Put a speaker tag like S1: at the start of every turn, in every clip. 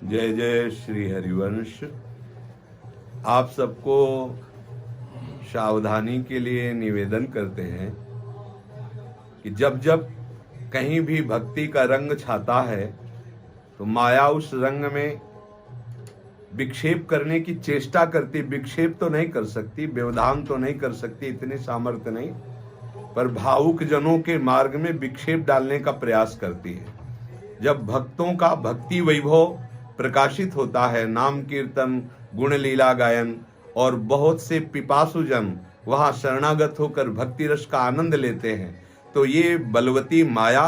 S1: जय जय श्री हरिवंश। आप सबको सावधानी के लिए निवेदन करते हैं कि जब जब कहीं भी भक्ति का रंग छाता है तो माया उस रंग में विक्षेप करने की चेष्टा करती। विक्षेप तो नहीं कर सकती, व्यवधान तो नहीं कर सकती, इतनी सामर्थ्य नहीं, पर भावुक जनों के मार्ग में विक्षेप डालने का प्रयास करती है। जब भक्तों का भक्ति वैभव प्रकाशित होता है, नाम कीर्तन गुण लीला गायन, और बहुत से पिपासुजन वहां शरणागत होकर भक्ति रस का आनंद लेते हैं, तो ये बलवती माया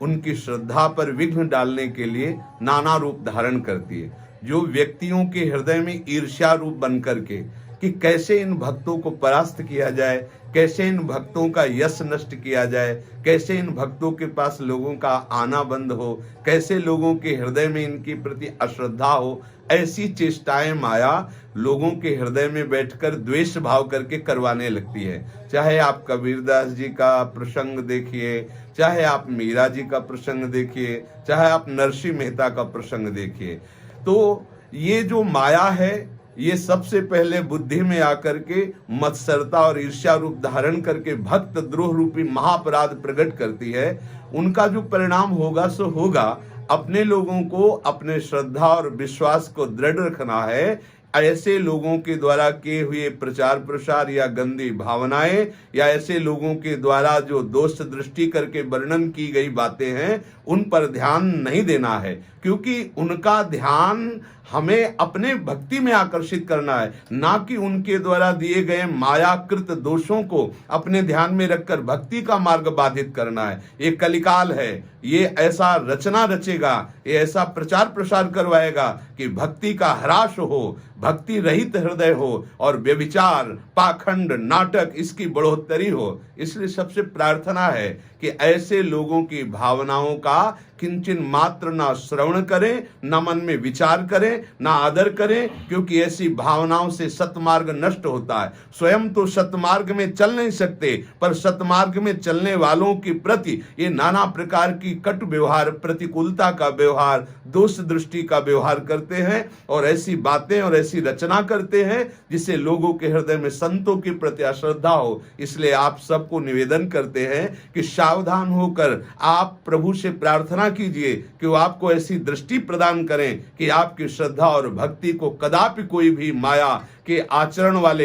S1: उनकी श्रद्धा पर विघ्न डालने के लिए नाना रूप धारण करती है। जो व्यक्तियों के हृदय में ईर्ष्या रूप बन करके कि कैसे इन भक्तों को परास्त किया जाए, कैसे इन भक्तों का यश नष्ट किया जाए, कैसे इन भक्तों के पास लोगों का आना बंद हो, कैसे लोगों के हृदय में इनकी प्रति अश्रद्धा हो, ऐसी चेष्टाएं माया लोगों के हृदय में बैठकर द्वेष भाव करके करवाने लगती है। चाहे आप कबीरदास जी का प्रसंग देखिए, चाहे आप मीरा जी का प्रसंग देखिए, चाहे आप नरसिंह मेहता का प्रसंग देखिए, तो ये जो माया है ये सबसे पहले बुद्धि में आकर के मत्सरता और ईर्ष्या रूप धारण करके भक्त द्रोह रूपी महापराध प्रकट करती है। उनका जो परिणाम होगा सो होगा। अपने लोगों को अपने श्रद्धा और विश्वास को दृढ़ रखना है। ऐसे लोगों के द्वारा किए हुए प्रचार प्रसार या गंदी भावनाएं या ऐसे लोगों के द्वारा जो दोष दृष्टि करके वर्णन की गई बातें हैं उन पर ध्यान नहीं देना है, क्योंकि उनका ध्यान हमें अपने भक्ति में आकर्षित करना है, ना कि उनके द्वारा दिए गए मायाकृत दोषों को अपने ध्यान में रखकर भक्ति का मार्ग बाधित करना है। ये कलिकाल है, ये ऐसा रचना रचेगा, ये ऐसा प्रचार प्रसार करवाएगा कि भक्ति का ह्रास हो, भक्ति रहित हृदय हो और व्यभिचार, पाखंड, नाटक इसकी बढ़ोतरी हो। इसलिए सबसे प्रार्थना है कि ऐसे लोगों की भावनाओं का किंचन मात्र ना श्रवण करें, ना मन में विचार करें, ना आदर करें, क्योंकि ऐसी भावनाओं से सतमार्ग नष्ट होता है। स्वयं तो सतमार्ग में चल नहीं सकते, पर सतमार्ग में चलने वालों के प्रति ये नाना प्रकार की कटु व्यवहार, प्रतिकूलता का व्यवहार, दोष दृष्टि का व्यवहार करते हैं और ऐसी बातें और ऐसी रचना करते हैं जिससे लोगों के हृदय में संतों के प्रति अश्रद्धा हो। इसलिए आप सबको निवेदन करते हैं कि सावधान होकर आप प्रभु से प्रार्थना कीजिए कि वो आपको ऐसी दृष्टि प्रदान करें कि आपकी श्रद्धा और भक्ति को कदापि कोई भी माया के आचरण वाले